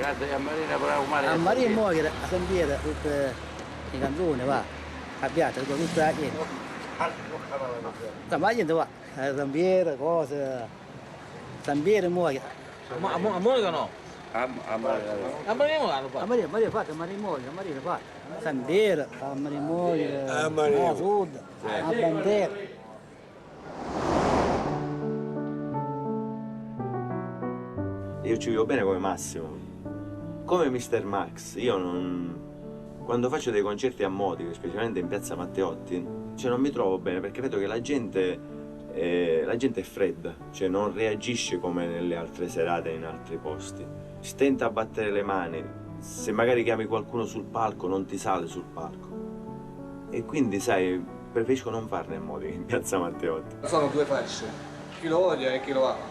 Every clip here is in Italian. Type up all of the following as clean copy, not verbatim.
canta a Marina però umane. A Marina muore a San Pietro tutte le canzoni, va. A Piazza, tutta la gente. Ma gente va, a San Pietro, cose. San Pietro muore. A Monica no? A Marina. A Monica non l'hanno fatto. A Marina fatta, a Marina muore, a Marina fatta. San Pietro, a Marina muore, a Sud, a Bandera. Io ci vivo bene come Massimo, come Mr. Max. Io non... Quando faccio dei concerti a Modica, specialmente in piazza Matteotti, cioè non mi trovo bene perché vedo che la gente è fredda, cioè non reagisce come nelle altre serate in altri posti. Stenta a battere le mani, se magari chiami qualcuno sul palco non ti sale sul palco. E quindi sai, preferisco non farne a Modica in piazza Matteotti. Sono due fasce, chi lo odia e chi lo ama,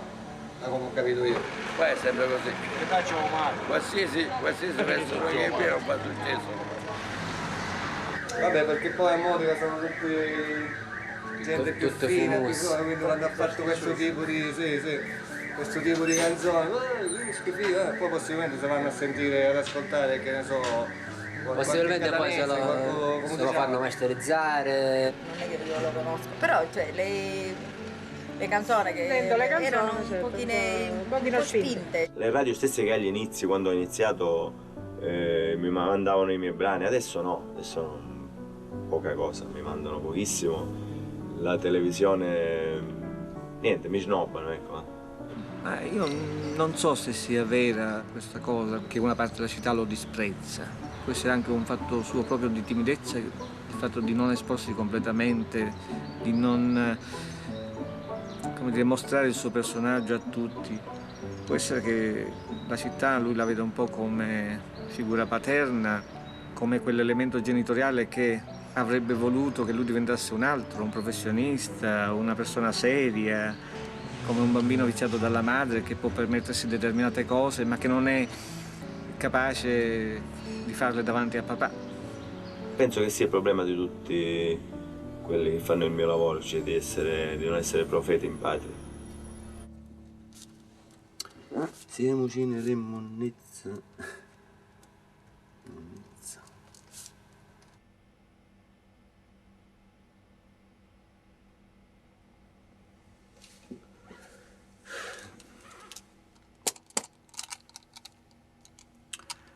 come ho capito io. Poi è sempre così. Che facciamo male? Qualsiasi persona che viene fa successo. Vabbè, perché poi a Modica sono tutti gente più fine, quindi quando ha fatto questo tipo di, questo tipo di canzoni, poi possibilmente se vanno a sentire, ad ascoltare, che ne so, possibilmente poi se lo fanno masterizzare. Non è che io lo conosco, però cioè, le canzoni che erano un pochino spinte. Le radio stesse che agli inizi, quando ho iniziato, mi mandavano i miei brani, adesso no, adesso poca cosa, mi mandano pochissimo. La televisione, niente, mi snobbano, ecco. Io non so se sia vera questa cosa, che una parte della città lo disprezza. Può essere anche un fatto suo proprio di timidezza, il fatto di non esporsi completamente, di non, come dire, mostrare il suo personaggio a tutti. Può essere che la città lui la veda un po' come figura paterna, come quell'elemento genitoriale che avrebbe voluto che lui diventasse un altro, un professionista, una persona seria, come un bambino viziato dalla madre che può permettersi determinate cose ma che non è capace di farle davanti a papà. Penso che sia il problema di tutti quelli che fanno il mio lavoro, cioè di non essere profeti in patria. Siamo in monnezza.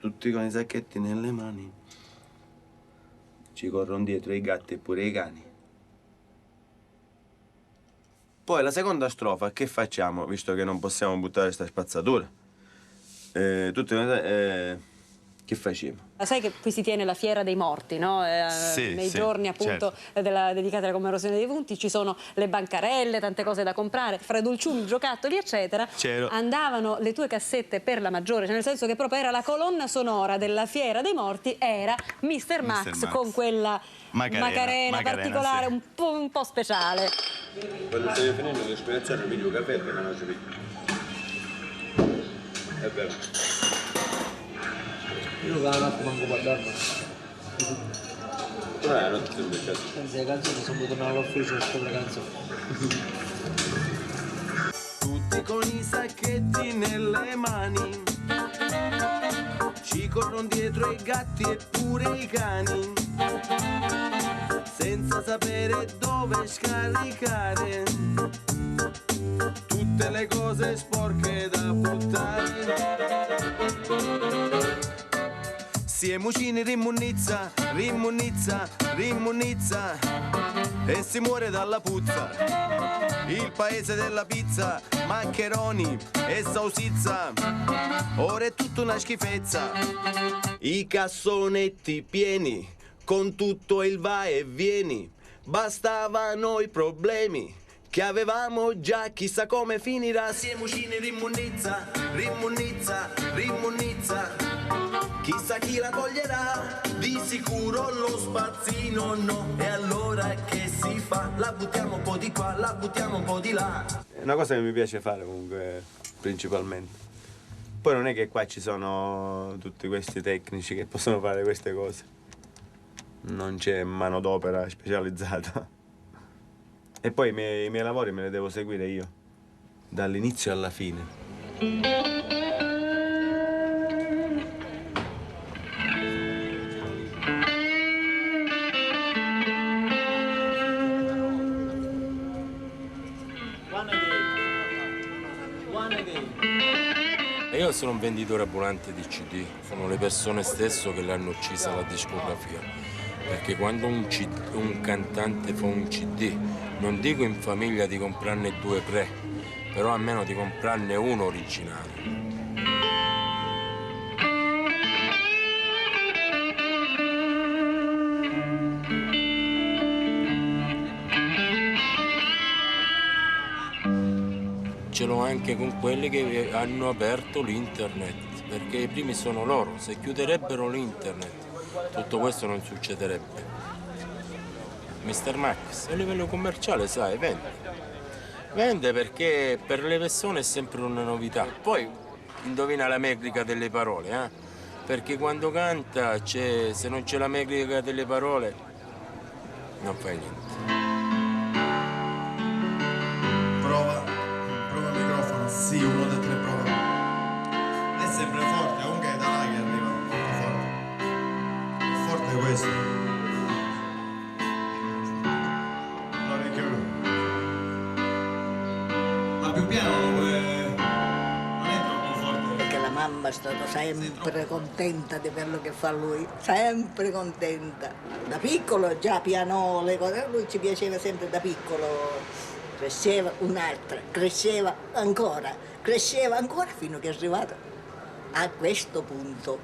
Tutti con i sacchetti nelle mani, ci corrono dietro i gatti e pure i cani. Poi la seconda strofa, che facciamo, visto che non possiamo buttare sta spazzatura? Che facciamo? Sai che qui si tiene la fiera dei morti, no? Nei giorni appunto dedicati alla commemorazione dei defunti ci sono le bancarelle, tante cose da comprare, fra dolciumi, giocattoli eccetera. Andavano le tue cassette per la maggiore, cioè nel senso che proprio era la colonna sonora della fiera dei morti, era Mr. Max con quella Macarena particolare, sì. un po' speciale. Quando stai finendo di spezzare il video caffè che non ci è vero. Io non ho manco guardarlo. Non ti sembra cazzo. Pensi le canzoni sono tornato all'ufficio per scrivere canzoni. Tutti con i sacchetti nelle mani, ci corrono dietro i gatti e pure i cani, senza sapere dove scaricare tutte le cose sporche da buttare. Siamo in rimmunizza, e si muore dalla puzza. Il paese della pizza, maccheroni e sausizza, ora è tutta una schifezza. I cassonetti pieni, con tutto il va e vieni, bastavano i problemi che avevamo già, chissà come finirà. Siamo in rimmunizza, chissà chi la coglierà, di sicuro lo spazzino no. E allora che si fa? La buttiamo un po' di qua, la buttiamo un po' di là. È una cosa che mi piace fare comunque, principalmente. Poi non è che qua ci sono tutti questi tecnici che possono fare queste cose. Non c'è manodopera specializzata. E poi i miei lavori me li devo seguire io, dall'inizio alla fine. Io sono un venditore ambulante di CD, sono le persone stesse che l'hanno uccisa la discografia, perché quando un cantante fa un CD, non dico in famiglia di comprarne 2 o 3, però almeno di comprarne uno originale. Ce l'ho anche con quelli che hanno aperto l'internet, perché i primi sono loro. Se chiuderebbero l'internet, tutto questo non succederebbe. Mr. Max, a livello commerciale, sai, vende. Vende perché per le persone è sempre una novità. Poi indovina la metrica delle parole, eh? Perché quando canta, se non c'è la metrica delle parole, non fai niente. Prova il microfono, sì, 1, 2, 3, prova. È sempre forte, comunque è da là che arriva, molto forte. È forte questo. Allora, che ma più piano non è troppo forte. Perché la mamma è stata sempre contenta di quello che fa lui, sempre contenta. Da piccolo già piano le cose, lui ci piaceva sempre da piccolo. Cresceva un'altra, cresceva ancora fino che è arrivato a questo punto.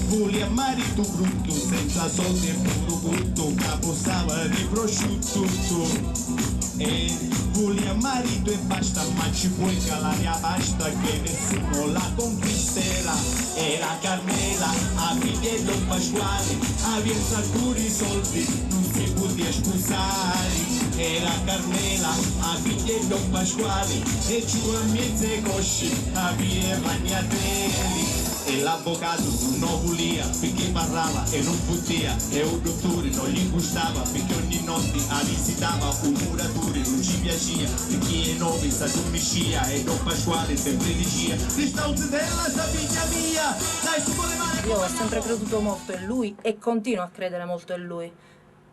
Volia marito brutto, senza soldi e puro butto, capostava di prosciutto. E volia marito e basta, ma ci puoi calare a basta che nessuno la conquisterà. Era Carmela, a figliello Pasquale, aveva alcuni soldi, non si poteva scusare. Era Carmela, a figliello Pasquale, e ci a mezze cosci, aveva ragnatelli. E l'avvocato non volia perché parlava e non poteva, e un dottore non gli gustava perché ogni notte visitava un muratore, non ci piaceva perché è nuovo sa dormiscia e Don Pasquale sempre diceva Cristauze della sa figlia mia, dai su con le mani. Io ho sempre creduto molto in lui e continuo a credere molto in lui,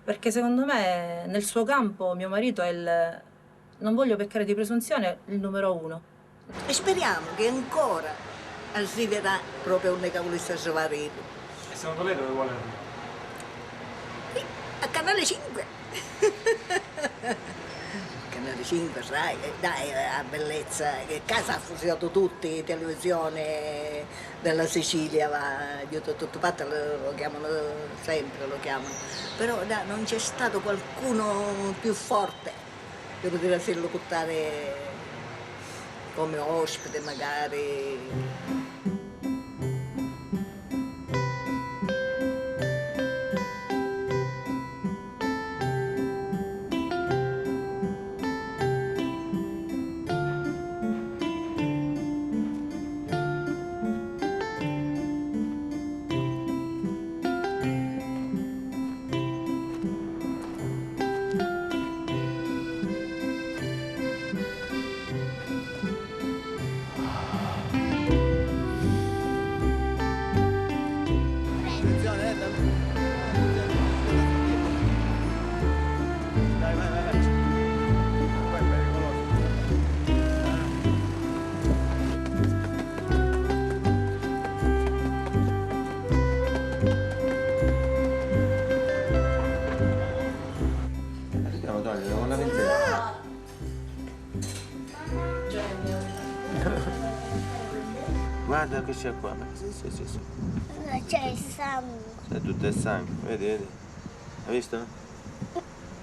perché secondo me nel suo campo mio marito è il, non voglio peccare di presunzione, il numero 1. E speriamo che ancora arriverà proprio un capolista Savarino. E secondo lei dove vuole arrivare? A Canale 5. Canale 5, sai, dai, la bellezza, che casa ha fusionato tutti, televisione della Sicilia, io tutto fatto lo chiamano sempre, lo chiamano. Però non c'è stato qualcuno più forte per poter farlo portare come ospite magari. Guarda che c'è qua, sì. C'è il sangue. C'è tutto il sangue, vedi? Hai visto?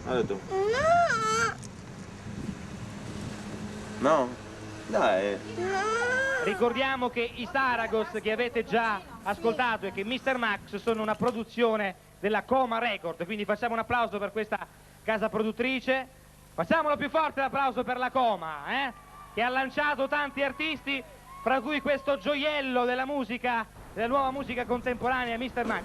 Guarda tu. No? Dai. Ricordiamo che i Saragos che avete già ascoltato e che Mr. Max sono una produzione della Coma Record, quindi facciamo un applauso per questa casa produttrice. Facciamolo più forte l'applauso per la Coma, che ha lanciato tanti artisti, fra cui questo gioiello della musica, della nuova musica contemporanea, Mr. Max.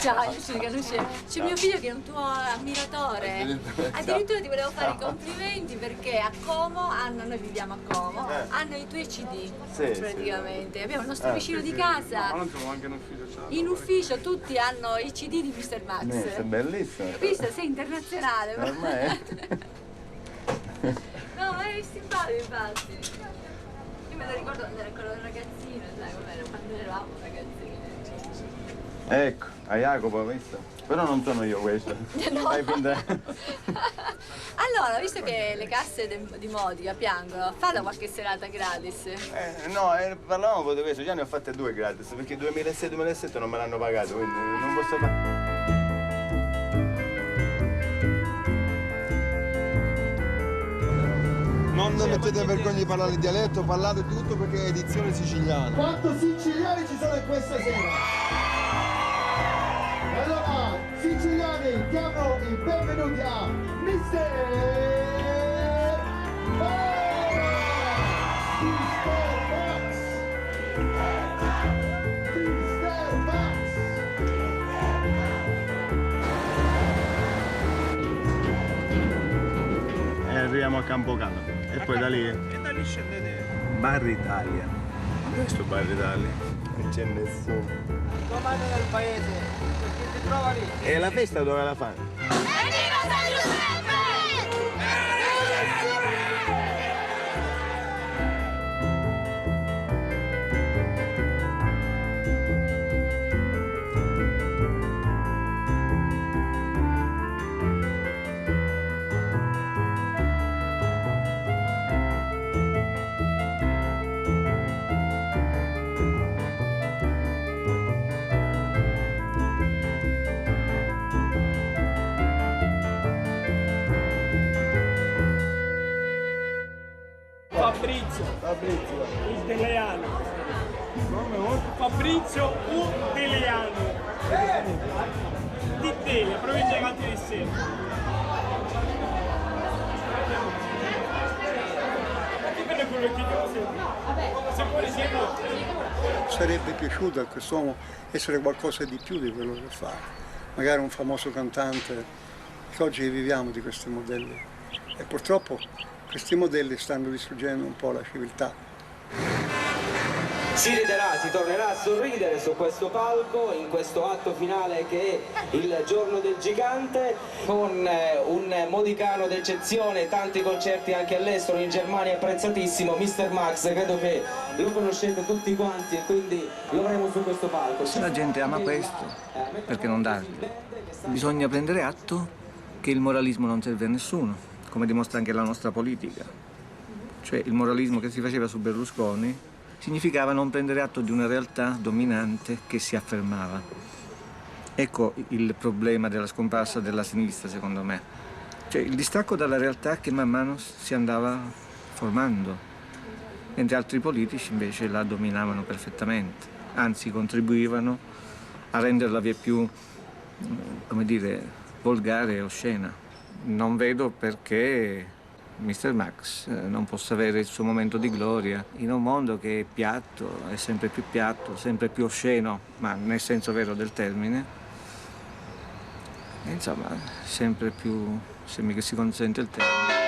Ciao, io sono Canuccia. C'è mio figlio che è un tuo ammiratore. Addirittura ti volevo fare i complimenti perché a Como hanno, noi viviamo a Como, hanno i tuoi CD praticamente. Abbiamo il nostro vicino di casa. In ufficio tutti hanno i CD di Mr. Max. È bellissimo. Visto, sei internazionale. Ormai No, ma è simpatico infatti. Io me lo ricordo quando ero ancora un ragazzino, sai com'era, quando eravamo ragazzini. Ecco, a Jacopo, visto? Però non sono io questo. No. Fai finta. Allora, visto che le casse di Modica piangono, falla qualche serata gratis. No, parlavamo poi di questo, già ne ho fatte 2 gratis, perché 2006-2007 non me l'hanno pagato, quindi non posso fare. Non mettete vergogna di parlare il dialetto, parlate tutto perché è edizione siciliana. Quanti siciliani ci sono questa sera? Allora, siciliani, diamo il benvenuti a Mr. E arriviamo a Campocano. E poi da lì? E da lì scendete. Bar Italia. Questo Bar Italia. Non c'è nessuno. Comando del paese, perché ti trova lì. E la festa dove la fanno? Fabrizio Udeleano. Fabrizio Udeleano. Di Tele, provincia di Canti di Sera. Dipende quello che ti se vuole sia no. Sarebbe piaciuto a quest'uomo essere qualcosa di più di quello che fa. Magari un famoso cantante, che oggi viviamo di questi modelli. E purtroppo questi modelli stanno distruggendo un po' la civiltà. Si riderà, si tornerà a sorridere su questo palco, in questo atto finale che è il giorno del gigante, con un modicano d'eccezione, tanti concerti anche all'estero, in Germania apprezzatissimo, Mr. Max, credo che lo conoscete tutti quanti e quindi lo avremo su questo palco. Se la gente ama questo, perché non dargli? Bisogna prendere atto che il moralismo non serve a nessuno, come dimostra anche la nostra politica. Cioè il moralismo che si faceva su Berlusconi significava non prendere atto di una realtà dominante che si affermava. Ecco il problema della scomparsa della sinistra, secondo me. Cioè il distacco dalla realtà che man mano si andava formando, mentre altri politici invece la dominavano perfettamente, anzi contribuivano a renderla via più, come dire, volgare e oscena. Non vedo perché Mr. Max non possa avere il suo momento di gloria in un mondo che è piatto, è sempre più piatto, sempre più osceno, ma nel senso vero del termine. E insomma, sempre più, se mi si consente il termine.